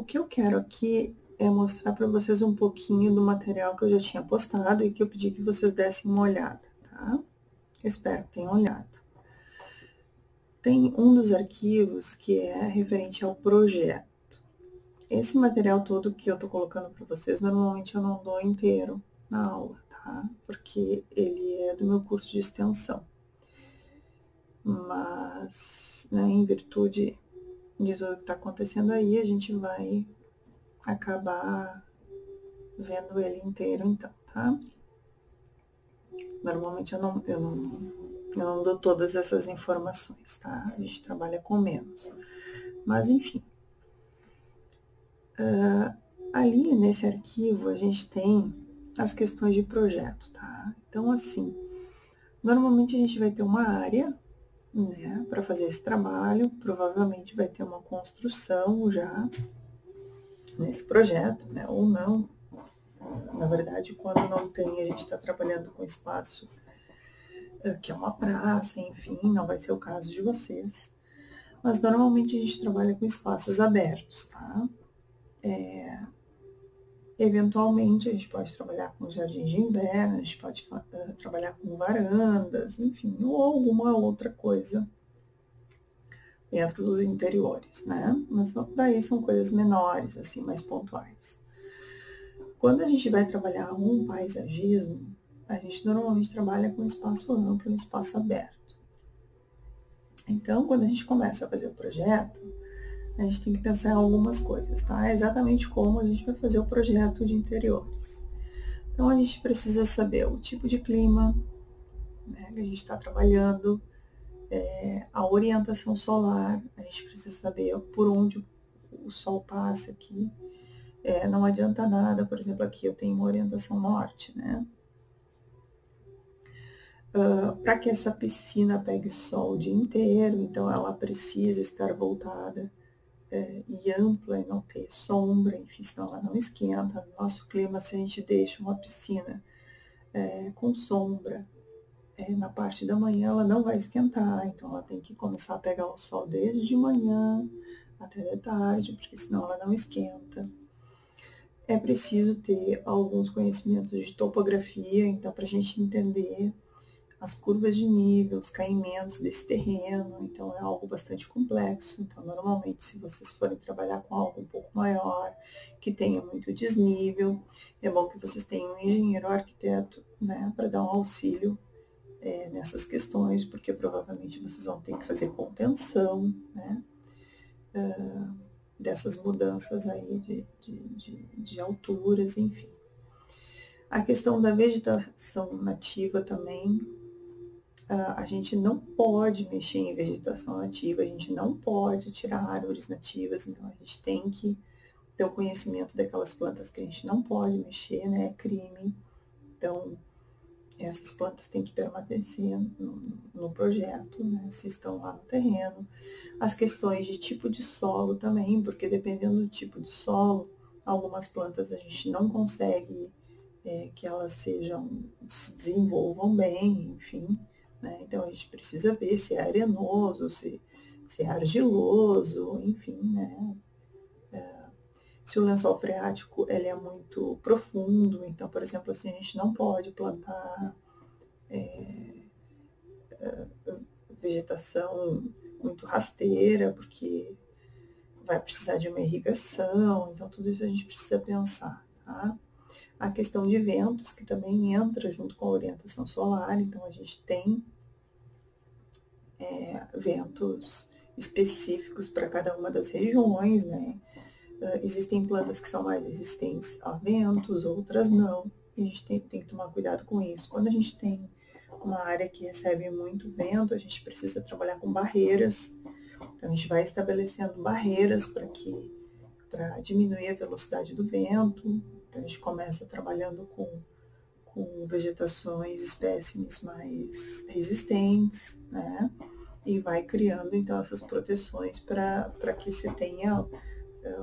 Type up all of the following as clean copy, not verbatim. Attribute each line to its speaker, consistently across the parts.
Speaker 1: que eu quero aqui é mostrar para vocês um pouquinho do material que eu já tinha postado e que eu pedi que vocês dessem uma olhada, tá? Espero que tenham olhado. Tem um dos arquivos que é referente ao projeto. Esse material todo que eu tô colocando para vocês, normalmente eu não dou inteiro na aula, tá? Porque ele é do meu curso de extensão. Mas, né, em virtude disso que está acontecendo aí, a gente vai acabar vendo ele inteiro, então, tá? Normalmente eu não dou todas essas informações, tá? A gente trabalha com menos. Mas, enfim. Ali nesse arquivo a gente tem as questões de projeto, tá? Então, assim, normalmente a gente vai ter uma área, né, para fazer esse trabalho. Provavelmente vai ter uma construção já nesse projeto, né, ou não. Na verdade, quando não tem, a gente está trabalhando com espaço que é uma praça, enfim, não vai ser o caso de vocês. Mas normalmente a gente trabalha com espaços abertos, tá? Eventualmente a gente pode trabalhar com jardins de inverno, a gente pode trabalhar com varandas, enfim, ou alguma outra coisa dentro dos interiores, né? Mas daí são coisas menores, assim, mais pontuais. Quando a gente vai trabalhar um paisagismo, a gente normalmente trabalha com espaço amplo, um espaço aberto. Então, quando a gente começa a fazer o projeto, a gente tem que pensar em algumas coisas, tá? Exatamente como a gente vai fazer o projeto de interiores. Então, a gente precisa saber o tipo de clima, né, que a gente está trabalhando, a orientação solar, a gente precisa saber por onde o sol passa aqui. Não adianta nada, por exemplo, aqui eu tenho uma orientação norte, né? Para que essa piscina pegue sol o dia inteiro, então ela precisa estar voltada e ampla e não ter sombra, enfim, senão ela não esquenta. No nosso clima, se a gente deixa uma piscina com sombra na parte da manhã, ela não vai esquentar, então ela tem que começar a pegar o sol desde de manhã até de tarde, porque senão ela não esquenta. É preciso ter alguns conhecimentos de topografia, então, para a gente entender as curvas de nível, os caimentos desse terreno, então é algo bastante complexo. Então, normalmente, se vocês forem trabalhar com algo um pouco maior, que tenha muito desnível, é bom que vocês tenham um engenheiro ou arquiteto, né, para dar um auxílio nessas questões, porque provavelmente vocês vão ter que fazer contenção, né, dessas mudanças aí de alturas, enfim. A questão da vegetação nativa também, a gente não pode mexer em vegetação nativa, a gente não pode tirar árvores nativas, então a gente tem que ter o conhecimento daquelas plantas que a gente não pode mexer, né, é crime. Então, essas plantas têm que permanecer no projeto, né, se estão lá no terreno. As questões de tipo de solo também, porque dependendo do tipo de solo, algumas plantas a gente não consegue que elas se desenvolvam bem, enfim. Né? Então a gente precisa ver se é arenoso, se é argiloso, enfim, né? Se o lençol freático ele é muito profundo, então, por exemplo, assim, a gente não pode plantar vegetação muito rasteira, porque vai precisar de uma irrigação, então tudo isso a gente precisa pensar, tá? A questão de ventos, que também entra junto com a orientação solar, então a gente tem ventos específicos para cada uma das regiões, né? Existem plantas que são mais resistentes a ventos, outras não. A gente tem que tomar cuidado com isso. Quando a gente tem uma área que recebe muito vento, a gente precisa trabalhar com barreiras. Então, a gente vai estabelecendo barreiras para diminuir a velocidade do vento. Então, a gente começa trabalhando com vegetações, espécimes mais resistentes, né? E vai criando, então, essas proteções para que se tenha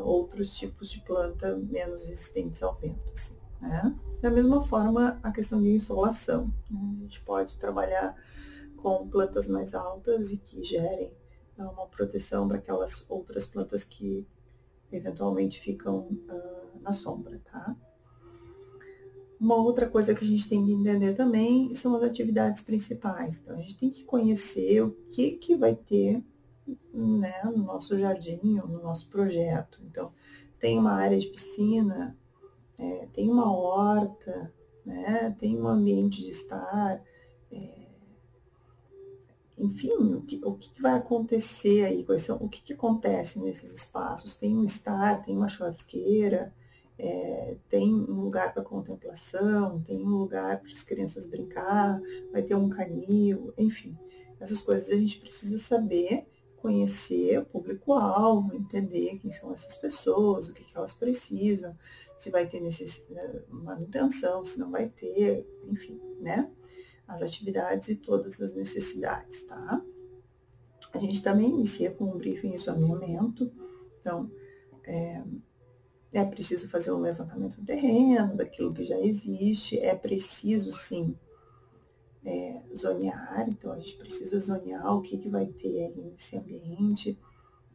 Speaker 1: outros tipos de planta menos resistentes ao vento, assim, né? Da mesma forma, a questão de insolação, né? A gente pode trabalhar com plantas mais altas e que gerem uma proteção para aquelas outras plantas que eventualmente ficam na sombra, tá? Uma outra coisa que a gente tem que entender também são as atividades principais. Então, a gente tem que conhecer o que vai ter, né, no nosso jardim ou no nosso projeto. Então, tem uma área de piscina, tem uma horta, né, tem um ambiente de estar, enfim, o que vai acontecer aí? O que acontece nesses espaços? Tem um estar, tem uma churrasqueira, tem um lugar para contemplação, tem um lugar para as crianças brincar, vai ter um canil, enfim. Essas coisas a gente precisa saber, conhecer o público-alvo, entender quem são essas pessoas, o que elas precisam, se vai ter manutenção, se não vai ter, enfim, né? As atividades e todas as necessidades, tá? A gente também inicia com um briefing e zoneamento, então é preciso fazer um levantamento do terreno, daquilo que já existe, é preciso sim zonear, então a gente precisa zonear o que vai ter aí nesse ambiente,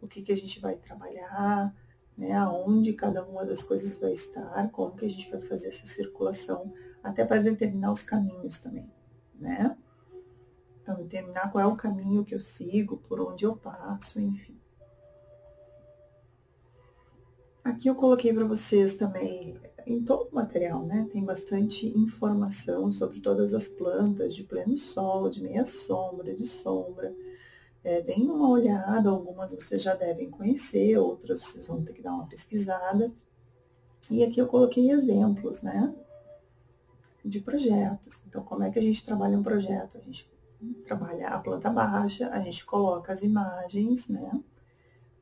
Speaker 1: o que a gente vai trabalhar, né, aonde cada uma das coisas vai estar, como que a gente vai fazer essa circulação, até para determinar os caminhos também, né? Então, determinar qual é o caminho que eu sigo, por onde eu passo, enfim. Aqui eu coloquei para vocês também, em todo o material, né? Tem bastante informação sobre todas as plantas de pleno sol, de meia sombra, de sombra. Deem uma olhada, algumas vocês já devem conhecer, outras vocês vão ter que dar uma pesquisada. E aqui eu coloquei exemplos, né? De projetos. Então, como é que a gente trabalha um projeto? A gente trabalha a planta baixa, a gente coloca as imagens, né?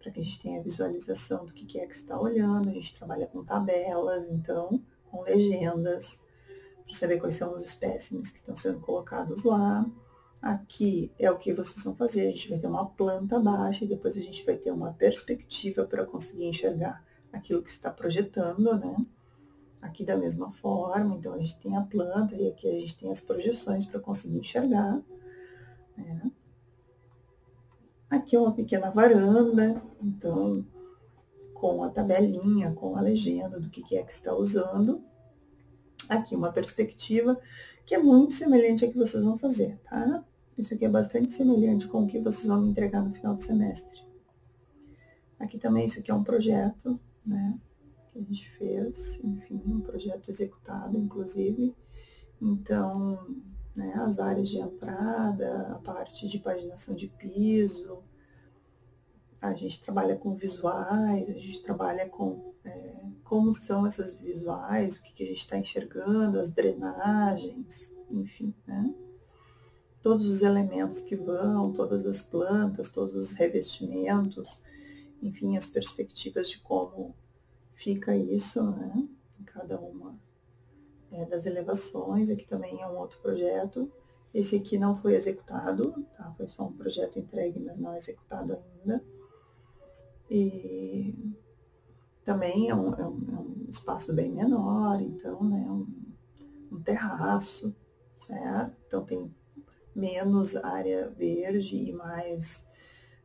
Speaker 1: Para que a gente tenha a visualização do que é que está olhando, a gente trabalha com tabelas, então, com legendas, para saber quais são os espécimes que estão sendo colocados lá. Aqui é o que vocês vão fazer, a gente vai ter uma planta baixa e depois a gente vai ter uma perspectiva para conseguir enxergar aquilo que está projetando, né? Aqui da mesma forma, então a gente tem a planta e aqui a gente tem as projeções para conseguir enxergar, né? Aqui é uma pequena varanda, então com a tabelinha, com a legenda do que é que está usando. Aqui uma perspectiva que é muito semelhante à que vocês vão fazer, tá? Isso aqui é bastante semelhante com o que vocês vão me entregar no final do semestre. Aqui também isso aqui é um projeto, né? Que a gente fez, enfim, um projeto executado, inclusive. Então, né, as áreas de entrada, a parte de paginação de piso, a gente trabalha com visuais, a gente trabalha com como são essas visuais, o que a gente está enxergando, as drenagens, enfim, né? Todos os elementos que vão, todas as plantas, todos os revestimentos, enfim, as perspectivas de como fica isso, né? Em cada uma das elevações. Aqui também é um outro projeto. Esse aqui não foi executado, tá? Foi só um projeto entregue, mas não executado ainda. E também é um espaço bem menor, então, né, um terraço, certo? Então tem menos área verde e mais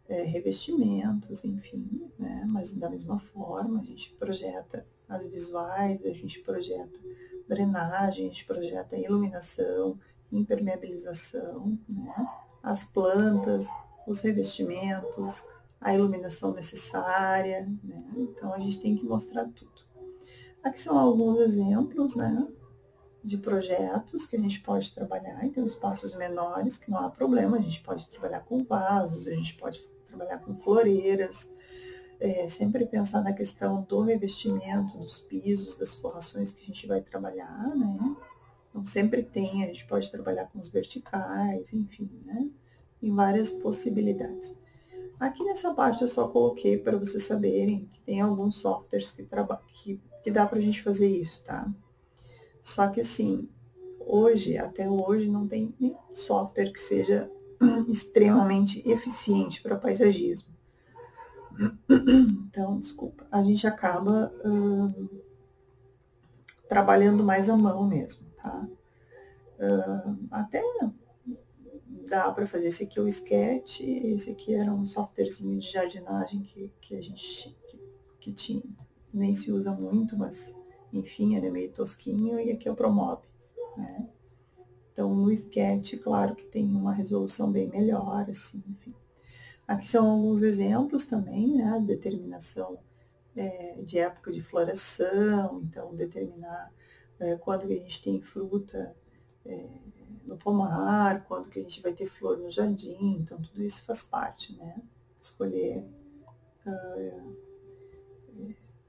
Speaker 1: revestimentos, enfim, né? Mas da mesma forma a gente projeta as visuais, a gente projeta drenagem, a gente projeta iluminação, impermeabilização, né? As plantas, os revestimentos, a iluminação necessária, né? Então a gente tem que mostrar tudo. Aqui são alguns exemplos, né, de projetos que a gente pode trabalhar, então espaços menores, que não há problema, a gente pode trabalhar com vasos, a gente pode trabalhar com floreiras, sempre pensar na questão do revestimento, dos pisos, das forrações que a gente vai trabalhar, né? Então sempre tem, a gente pode trabalhar com os verticais, enfim, né? Tem várias possibilidades. Aqui nessa parte eu só coloquei para vocês saberem que tem alguns softwares que dá para a gente fazer isso, tá? Só que assim, até hoje, não tem nenhum software que seja extremamente eficiente para paisagismo. Então, desculpa, a gente acaba trabalhando mais à mão mesmo, tá? Até dá para fazer. Esse aqui é o Sketch, esse aqui era um softwarezinho de jardinagem que a gente que tinha. Nem se usa muito, mas enfim, ele é meio tosquinho e aqui é o Promove, né? Então no Sketch, claro que tem uma resolução bem melhor, assim, enfim. Aqui são alguns exemplos também, né? Determinação de época de floração, então determinar quando que a gente tem fruta no pomar, quando que a gente vai ter flor no jardim, então tudo isso faz parte, né? Escolher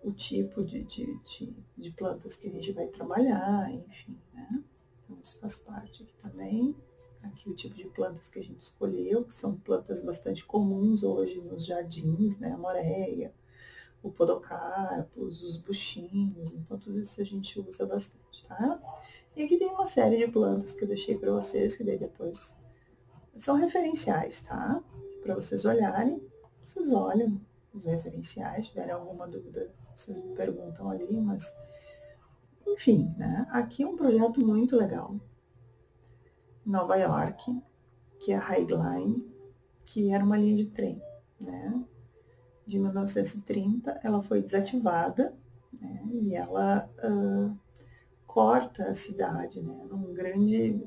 Speaker 1: o tipo de plantas que a gente vai trabalhar, enfim, né? Então isso faz parte aqui também. Aqui o tipo de plantas que a gente escolheu, que são plantas bastante comuns hoje nos jardins, né? A moreia, o podocarpus, os buchinhos, então tudo isso a gente usa bastante, tá? E aqui tem uma série de plantas que eu deixei para vocês, que daí depois são referenciais, tá? Para vocês olharem, vocês olham os referenciais, se tiverem alguma dúvida, vocês me perguntam ali, mas enfim, né? Aqui é um projeto muito legal. Nova York, que é a Highline, que era uma linha de trem, né? De 1930, ela foi desativada, né? E ela corta a cidade, né? Num grande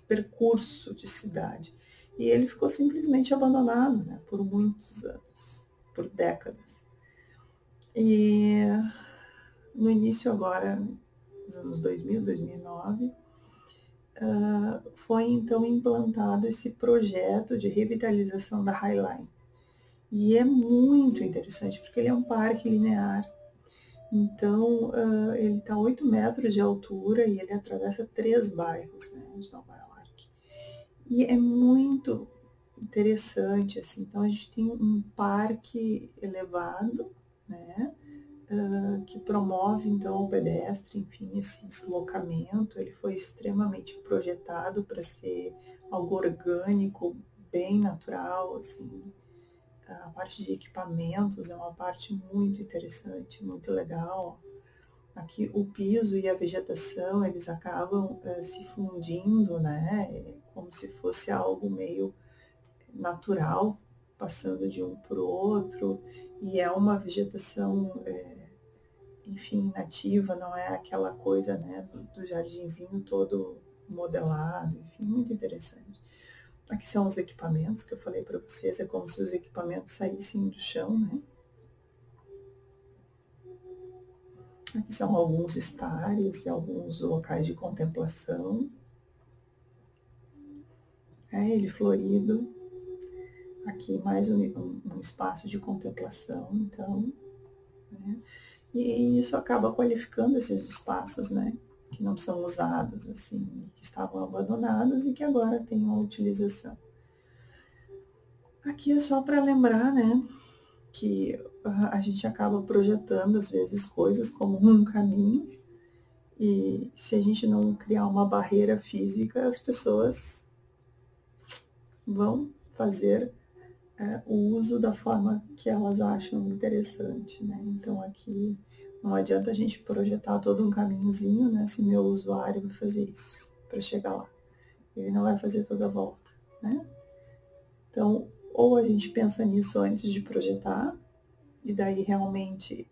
Speaker 1: percurso de cidade. E ele ficou simplesmente abandonado, né? Por muitos anos, por décadas. E no início agora, nos anos 2000, 2009, foi então implantado esse projeto de revitalização da Highline. E é muito interessante, porque ele é um parque linear. Então, ele está a 8 metros de altura e ele atravessa 3 bairros, né, de Nova York. E é muito interessante, assim. Então, a gente tem um parque elevado, né, que promove, então, o pedestre, enfim, esse deslocamento. Ele foi extremamente projetado para ser algo orgânico, bem natural, assim. A parte de equipamentos é uma parte muito interessante, muito legal. Aqui o piso e a vegetação, eles acabam se fundindo, né? Como se fosse algo meio natural, passando de um para o outro. E é uma vegetação, enfim, nativa, não é aquela coisa, né, do jardinzinho todo modelado, enfim, muito interessante. Aqui são os equipamentos que eu falei para vocês, é como se os equipamentos saíssem do chão, né? Aqui são alguns estares, alguns locais de contemplação. Ele florido. Aqui mais um espaço de contemplação, então. Né? E isso acaba qualificando esses espaços, né? Que não são usados, assim, que estavam abandonados e que agora têm uma utilização. Aqui é só para lembrar, né? Que a gente acaba projetando, às vezes, coisas como um caminho, e se a gente não criar uma barreira física, as pessoas vão fazer o uso da forma que elas acham interessante, né? Então, aqui não adianta a gente projetar todo um caminhozinho, né? Se o meu usuário vai fazer isso para chegar lá. Ele não vai fazer toda a volta, né? Então, ou a gente pensa nisso antes de projetar, e daí realmente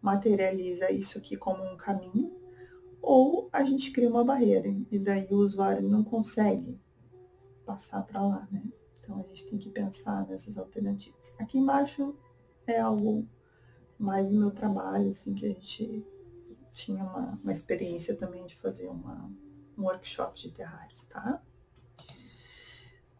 Speaker 1: materializa isso aqui como um caminho, ou a gente cria uma barreira, e daí o usuário não consegue passar para lá, né? Então a gente tem que pensar nessas alternativas. Aqui embaixo é algo mais do meu trabalho, assim, que a gente tinha uma experiência também de fazer um workshop de terrários, tá?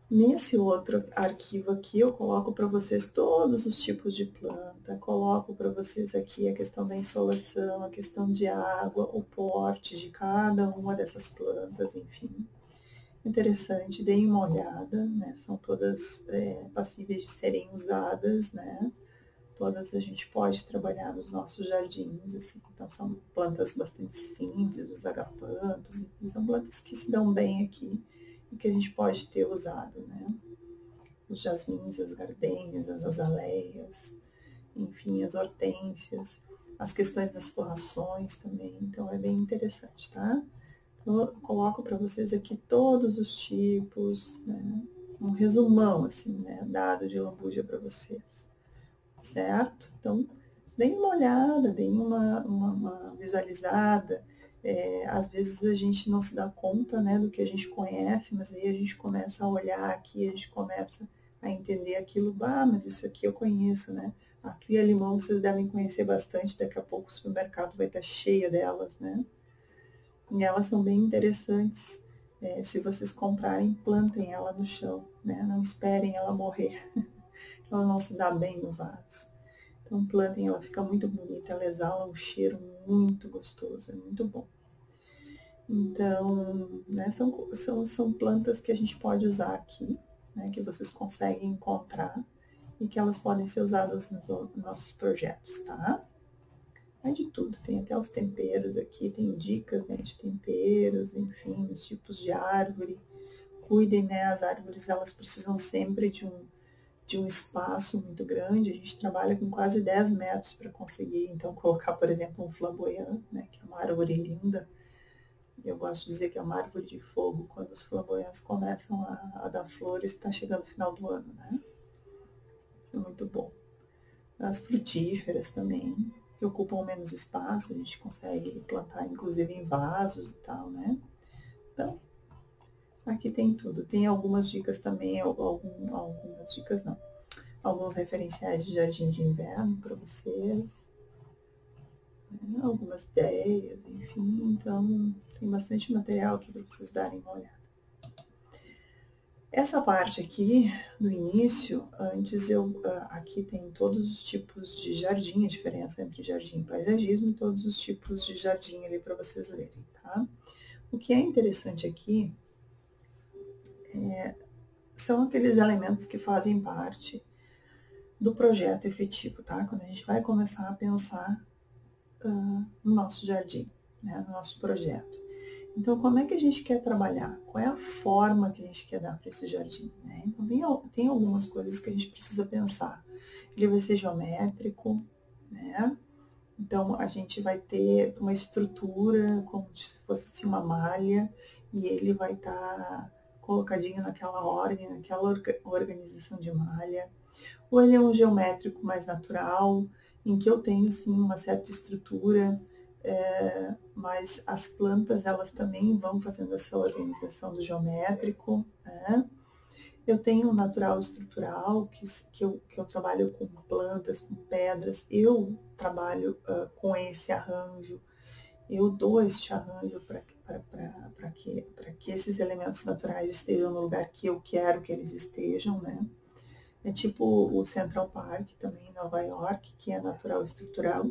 Speaker 1: Nesse outro arquivo aqui, eu coloco para vocês todos os tipos de planta, coloco para vocês aqui a questão da insolação, a questão de água, o porte de cada uma dessas plantas, enfim. Interessante, deem uma olhada, né? São todas passíveis de serem usadas, né? Todas a gente pode trabalhar nos nossos jardins, assim. Então, são plantas bastante simples, os agapantos, são plantas que se dão bem aqui e que a gente pode ter usado, né? Os jasmins, as gardênias, as azaleias, enfim, as hortênsias, as questões das forrações também, então é bem interessante, tá? Então, eu coloco para vocês aqui todos os tipos, né? Um resumão, assim, né? Dado de lambuja para vocês. certo? Então, deem uma olhada, deem uma visualizada. Às vezes a gente não se dá conta, né, do que a gente conhece, mas aí a gente começa a olhar aqui, a gente começa a entender aquilo, mas isso aqui eu conheço, né? A Cria Limão vocês devem conhecer bastante, daqui a pouco o supermercado vai estar cheia delas, né? E elas são bem interessantes. Se vocês comprarem, plantem ela no chão, né? Não esperem ela morrer, ela não se dá bem no vaso. Então plantem, ela fica muito bonita, ela exala um cheiro muito gostoso, é muito bom. Então, né, são plantas que a gente pode usar aqui, né, que vocês conseguem encontrar e que elas podem ser usadas nos nossos projetos, tá? É de tudo, tem até os temperos aqui, tem dicas, né, de temperos, enfim, os tipos de árvore. Cuidem, né, as árvores elas precisam sempre de um espaço muito grande, a gente trabalha com quase 10 metros para conseguir, então, colocar, por exemplo, um flamboyant, né, que é uma árvore linda. Eu gosto de dizer que é uma árvore de fogo, quando os flamboyants começam a dar flores, está chegando o final do ano, né? Isso é muito bom. As frutíferas também, que ocupam menos espaço, a gente consegue plantar, inclusive, em vasos e tal, né? Então, aqui tem tudo. Tem algumas dicas também, algumas dicas não, alguns referenciais de jardim de inverno para vocês, né? Algumas ideias, enfim. Então, tem bastante material aqui para vocês darem uma olhada. Essa parte aqui, do início, antes aqui tem todos os tipos de jardim, a diferença entre jardim e paisagismo e todos os tipos de jardim ali para vocês lerem, tá? O que é interessante aqui são aqueles elementos que fazem parte do projeto efetivo, tá? Quando a gente vai começar a pensar no nosso jardim, né? No nosso projeto. Então, como é que a gente quer trabalhar? Qual é a forma que a gente quer dar para esse jardim, né? Então, tem algumas coisas que a gente precisa pensar. Ele vai ser geométrico, né? Então, a gente vai ter uma estrutura como se fosse assim, uma malha, e ele vai estar colocadinho naquela ordem, naquela organização de malha. Ou ele é um geométrico mais natural, em que eu tenho, sim, uma certa estrutura, mas as plantas, elas também vão fazendo essa organização do geométrico, né? Eu tenho um natural estrutural, que eu trabalho com plantas, com pedras, eu trabalho com esse arranjo, eu dou este arranjo para que esses elementos naturais estejam no lugar que eu quero que eles estejam, né? É tipo o Central Park também em Nova York, que é natural estrutural,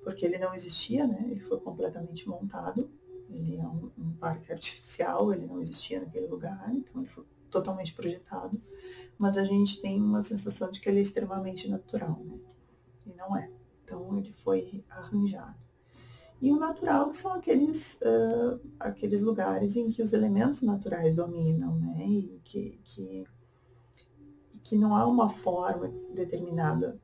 Speaker 1: porque ele não existia, né? Ele foi completamente montado. Ele é um parque artificial, ele não existia naquele lugar, então ele foi totalmente projetado. Mas a gente tem uma sensação de que ele é extremamente natural, né? E não é. Então ele foi arranjado. E o natural são aqueles lugares em que os elementos naturais dominam, né? E que não há uma forma determinada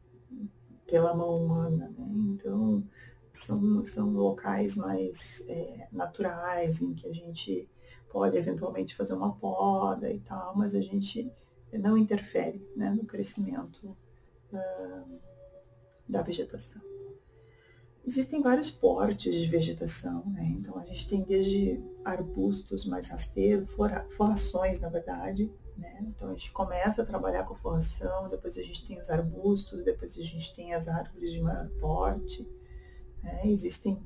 Speaker 1: pela mão humana, né? Então, são locais mais naturais, em que a gente pode eventualmente fazer uma poda e tal, mas a gente não interfere, né, no crescimento da vegetação. Existem vários portes de vegetação, né? Então a gente tem desde arbustos mais rasteiros, forrações, na verdade, né? Então a gente começa a trabalhar com forração, depois a gente tem os arbustos, depois a gente tem as árvores de maior porte, né? Existem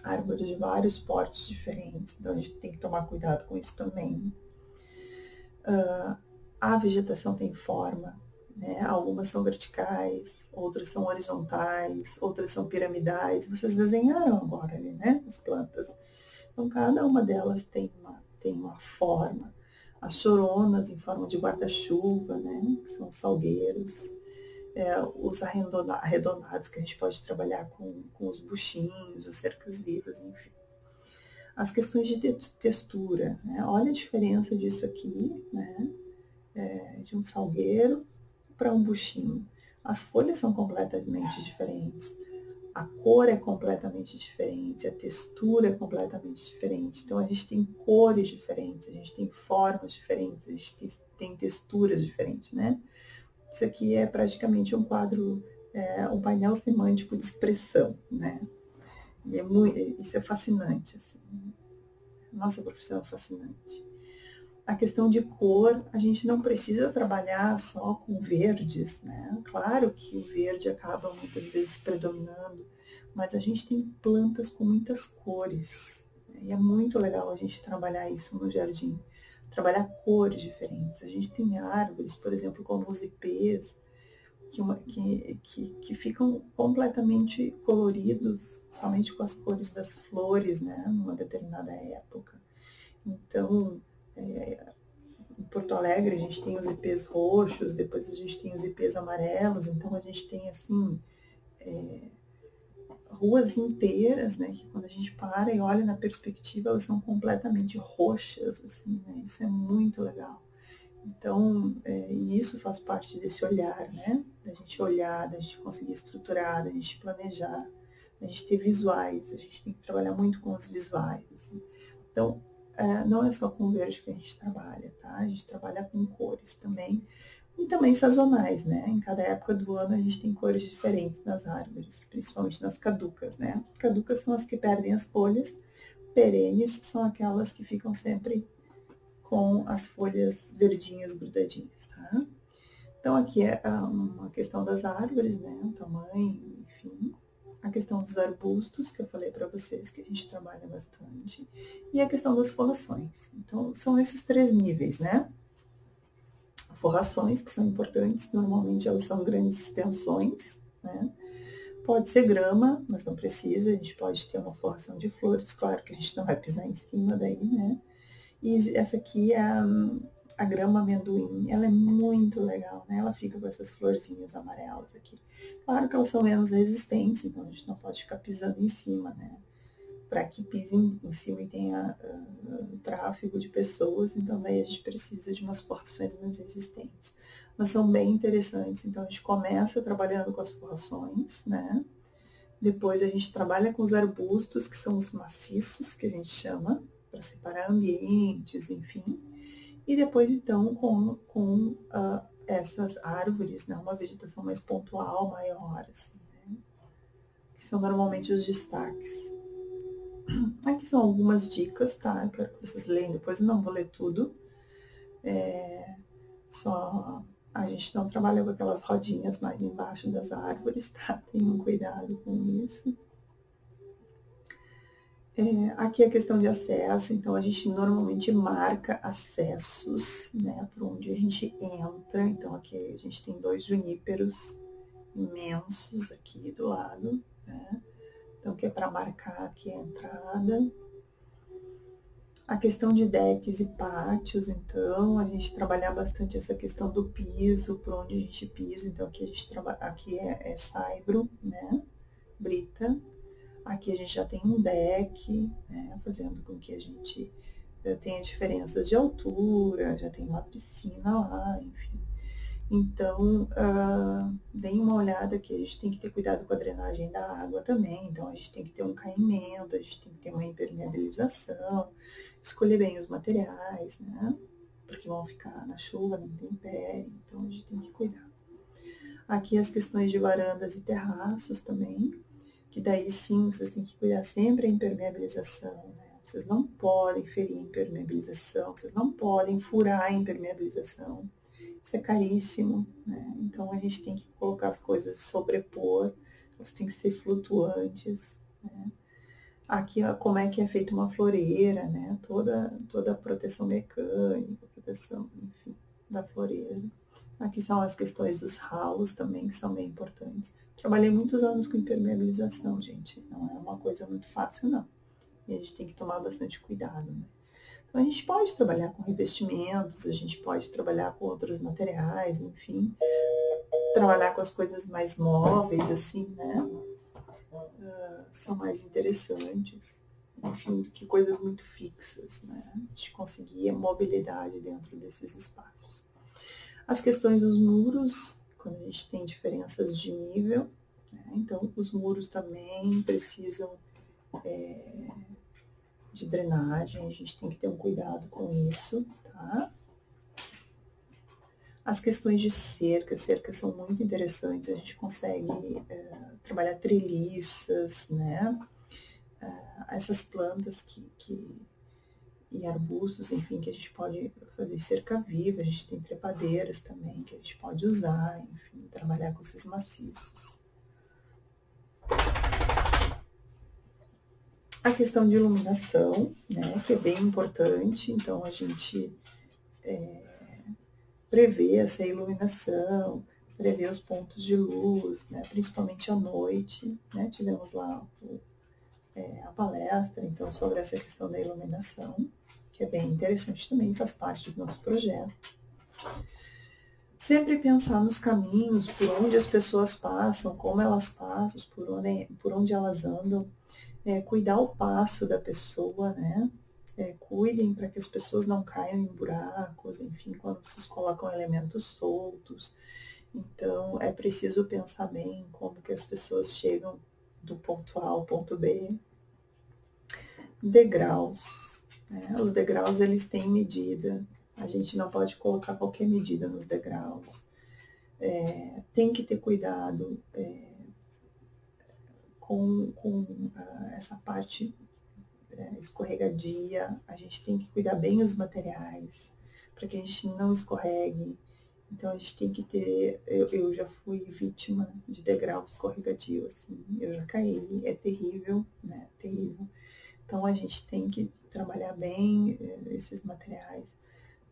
Speaker 1: árvores de vários portes diferentes, então a gente tem que tomar cuidado com isso também. A vegetação tem forma, né? Algumas são verticais, outras são horizontais, outras são piramidais. Vocês desenharam agora ali, né? As plantas. Então, cada uma delas tem uma forma. As choronas em forma de guarda-chuva, né? Que são salgueiros. Os arredondados, que a gente pode trabalhar com os buchinhos, as cercas vivas, enfim. As questões de textura, né? Olha a diferença disso aqui, né? De um salgueiro para um buchinho. As folhas são completamente diferentes, a cor é completamente diferente, a textura é completamente diferente. Então a gente tem cores diferentes, a gente tem formas diferentes, a gente tem texturas diferentes, né? Isso aqui é praticamente um quadro, um painel semântico de expressão, né? E isso é fascinante, assim. Nossa profissão é fascinante. A questão de cor, a gente não precisa trabalhar só com verdes, né? Claro que o verde acaba muitas vezes predominando, mas a gente tem plantas com muitas cores. E é muito legal a gente trabalhar isso no jardim. Trabalhar cores diferentes. A gente tem árvores, por exemplo, como os ipês, que ficam completamente coloridos somente com as cores das flores, né? Numa determinada época. Então, em Porto Alegre a gente tem os ipês roxos, depois a gente tem os ipês amarelos, então a gente tem assim ruas inteiras, né, que quando a gente para e olha na perspectiva elas são completamente roxas, assim, né, isso é muito legal. Então, e isso faz parte desse olhar, né, da gente olhar, da gente conseguir estruturar, da gente planejar, da gente ter visuais, a gente tem que trabalhar muito com os visuais, assim. Então, não é só com verde que a gente trabalha, tá? A gente trabalha com cores também, e também sazonais, né? Em cada época do ano a gente tem cores diferentes nas árvores, principalmente nas caducas, né? Caducas são as que perdem as folhas, perenes são aquelas que ficam sempre com as folhas verdinhas grudadinhas, tá? Então aqui é uma questão das árvores, né? O tamanho, enfim. A questão dos arbustos, que eu falei para vocês, que a gente trabalha bastante, e a questão das forrações. Então, são esses 3 níveis, né? Forrações, que são importantes, normalmente elas são grandes extensões, né? Pode ser grama, mas não precisa, a gente pode ter uma forração de flores, claro que a gente não vai pisar em cima daí, né? E essa aqui é a grama amendoim, ela é muito legal, né? Ela fica com essas florzinhas amarelas aqui. Claro que elas são menos resistentes, então a gente não pode ficar pisando em cima, né? Para que pise em cima e tenha tráfego de pessoas, então daí a gente precisa de umas forrações mais resistentes. Mas são bem interessantes, então a gente começa trabalhando com as forrações, né? Depois a gente trabalha com os arbustos, que são os maciços, que a gente chama, para separar ambientes, enfim. E depois, então, com essas árvores, né, uma vegetação mais pontual, maior, assim, né, que são normalmente os destaques. Aqui são algumas dicas, tá? Eu quero que vocês leiam, depois eu não vou ler tudo. Só a gente não trabalha com aquelas rodinhas mais embaixo das árvores, tá? Tenham cuidado com isso. Aqui é a questão de acesso, então a gente normalmente marca acessos, né, por onde a gente entra. Então aqui a gente tem 2 juníperos imensos aqui do lado, né? Então que é para marcar aqui a entrada. A questão de decks e pátios, então a gente trabalhar bastante essa questão do piso, por onde a gente pisa. Então aqui a gente trabalha, aqui é saibro, né, brita. Aqui a gente já tem um deck, né, fazendo com que a gente tenha diferenças de altura, já tem uma piscina lá, enfim. Então, deem uma olhada aqui, a gente tem que ter cuidado com a drenagem da água também, então a gente tem que ter um caimento, a gente tem que ter uma impermeabilização, escolher bem os materiais, né, porque vão ficar na chuva, na intempérie, então a gente tem que cuidar. Aqui as questões de varandas e terraços também, que daí sim vocês têm que cuidar sempre da impermeabilização, né? Vocês não podem ferir a impermeabilização, vocês não podem furar a impermeabilização. Isso é caríssimo, né? Então a gente tem que colocar as coisas, sobrepor, elas têm que ser flutuantes, né? Aqui ó, como é que é feita uma floreira, né? Toda a proteção mecânica, proteção, enfim, da floreira. Aqui são as questões dos ralos também, que são bem importantes. Trabalhei muitos anos com impermeabilização, gente. Não é uma coisa muito fácil, não. E a gente tem que tomar bastante cuidado, né? Então, a gente pode trabalhar com revestimentos, a gente pode trabalhar com outros materiais, enfim. Trabalhar com as coisas mais móveis, assim, né? São mais interessantes. Enfim, do que coisas muito fixas, né? A gente conseguir a mobilidade dentro desses espaços. As questões dos muros, quando a gente tem diferenças de nível, né? Então os muros também precisam de drenagem, a gente tem que ter um cuidado com isso, tá? As questões de cercas são muito interessantes, a gente consegue trabalhar treliças, né? Essas plantas e arbustos, enfim, que a gente pode fazer cerca viva, a gente tem trepadeiras também que a gente pode usar, enfim, trabalhar com esses maciços. A questão de iluminação, né, que é bem importante, então a gente prevê essa iluminação, prevê os pontos de luz, né, principalmente à noite, né, tivemos lá a palestra, então, sobre essa questão da iluminação, que é bem interessante também, faz parte do nosso projeto. Sempre pensar nos caminhos, por onde as pessoas passam, como elas passam, por onde elas andam, cuidar o passo da pessoa, né? Cuidem para que as pessoas não caiam em buracos, enfim, quando vocês colocam elementos soltos. Então, é preciso pensar bem como que as pessoas chegam do ponto A ao ponto B. Degraus. Né? Os degraus, eles têm medida. A gente não pode colocar qualquer medida nos degraus. Tem que ter cuidado com essa parte escorregadia. A gente tem que cuidar bem os materiais para que a gente não escorregue. Então a gente tem que ter. Eu já fui vítima de degrau escorregadio, assim. Eu já caí, é terrível, né? Terrível. Então a gente tem que trabalhar bem esses materiais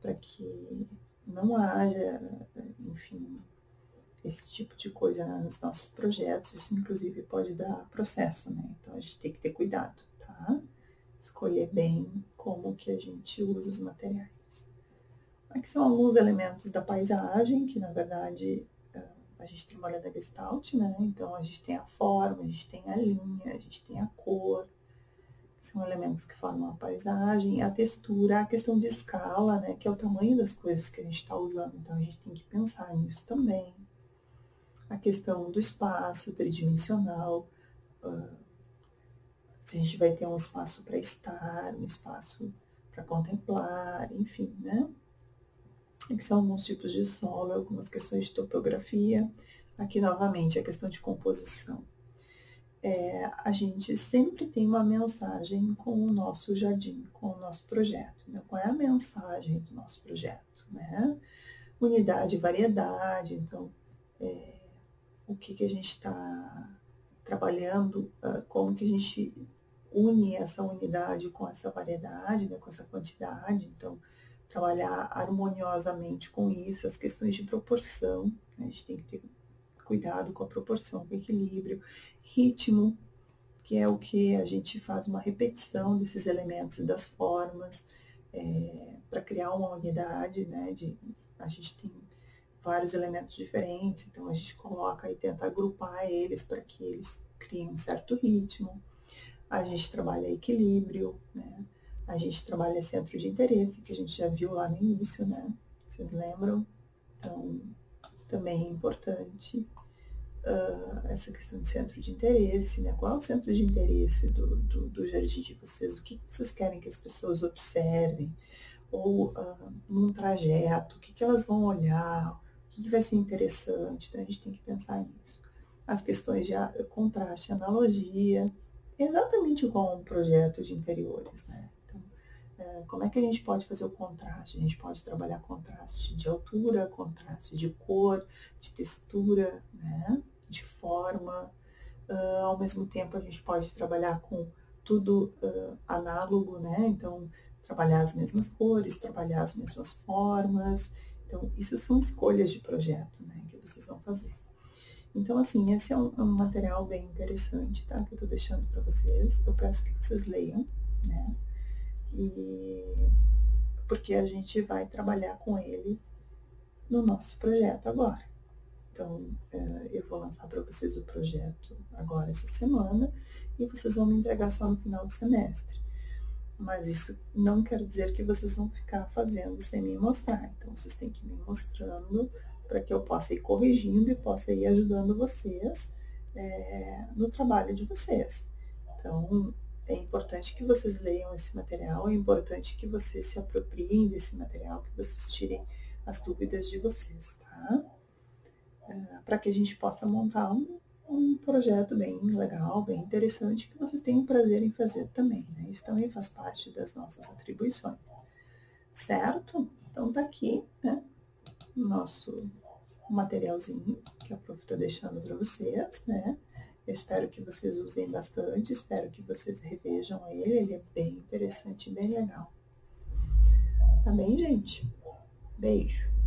Speaker 1: para que não haja, enfim, esse tipo de coisa nos nossos projetos. Isso inclusive pode dar processo, né? Então a gente tem que ter cuidado, tá? Escolher bem como que a gente usa os materiais. Aqui são alguns elementos da paisagem, que na verdade a gente trabalha da Gestalt, né? Então a gente tem a forma, a gente tem a linha, a gente tem a cor, são elementos que formam a paisagem, a textura, a questão de escala, né? Que é o tamanho das coisas que a gente está usando, então a gente tem que pensar nisso também. A questão do espaço tridimensional, se a gente vai ter um espaço para estar, um espaço para contemplar, enfim, né? Aqui são alguns tipos de solo, algumas questões de topografia. Aqui, novamente, a questão de composição. A gente sempre tem uma mensagem com o nosso jardim, com o nosso projeto. Né? Qual é a mensagem do nosso projeto? Né? Unidade e variedade. Então, o que a gente está trabalhando, como que a gente une essa unidade com essa variedade, né? Com essa quantidade. Então, trabalhar harmoniosamente com isso, as questões de proporção, né? A gente tem que ter cuidado com a proporção, com o equilíbrio, ritmo, que é o que a gente faz uma repetição desses elementos e das formas para criar uma unidade, né? A gente tem vários elementos diferentes, então a gente coloca e tenta agrupar eles para que eles criem um certo ritmo. A gente trabalha equilíbrio, né? A gente trabalha centro de interesse, que a gente já viu lá no início, né? Vocês lembram? Então, também é importante essa questão de centro de interesse, né? Qual é o centro de interesse do jardim de vocês? O que vocês querem que as pessoas observem? Ou num trajeto, o que elas vão olhar? O que vai ser interessante? Então, a gente tem que pensar nisso. As questões de contraste, analogia, exatamente igual a um projeto de interiores, né? Então, como é que a gente pode fazer o contraste? A gente pode trabalhar contraste de altura, contraste de cor, de textura, né? De forma. Ao mesmo tempo, a gente pode trabalhar com tudo análogo, né? Então, trabalhar as mesmas cores, trabalhar as mesmas formas. Então, isso são escolhas de projeto, né? Que vocês vão fazer. Então, assim, esse é um material bem interessante, tá? Que eu tô deixando para vocês. Eu peço que vocês leiam, né? Porque a gente vai trabalhar com ele no nosso projeto agora. Então, eu vou lançar para vocês o projeto agora essa semana e vocês vão me entregar só no final do semestre. Mas isso não quer dizer que vocês vão ficar fazendo sem me mostrar. Então, vocês têm que ir me mostrando para que eu possa ir corrigindo e possa ir ajudando vocês no trabalho de vocês. Então, é importante que vocês leiam esse material, é importante que vocês se apropriem desse material, que vocês tirem as dúvidas de vocês, tá? Para que a gente possa montar um projeto bem legal, bem interessante, que vocês tenham prazer em fazer também, né? Isso também faz parte das nossas atribuições, certo? Então tá aqui, né, o nosso materialzinho que a Prof está deixando para vocês, né? Eu espero que vocês usem bastante, espero que vocês revejam ele é bem interessante, bem legal. Tá bem, gente? Beijo!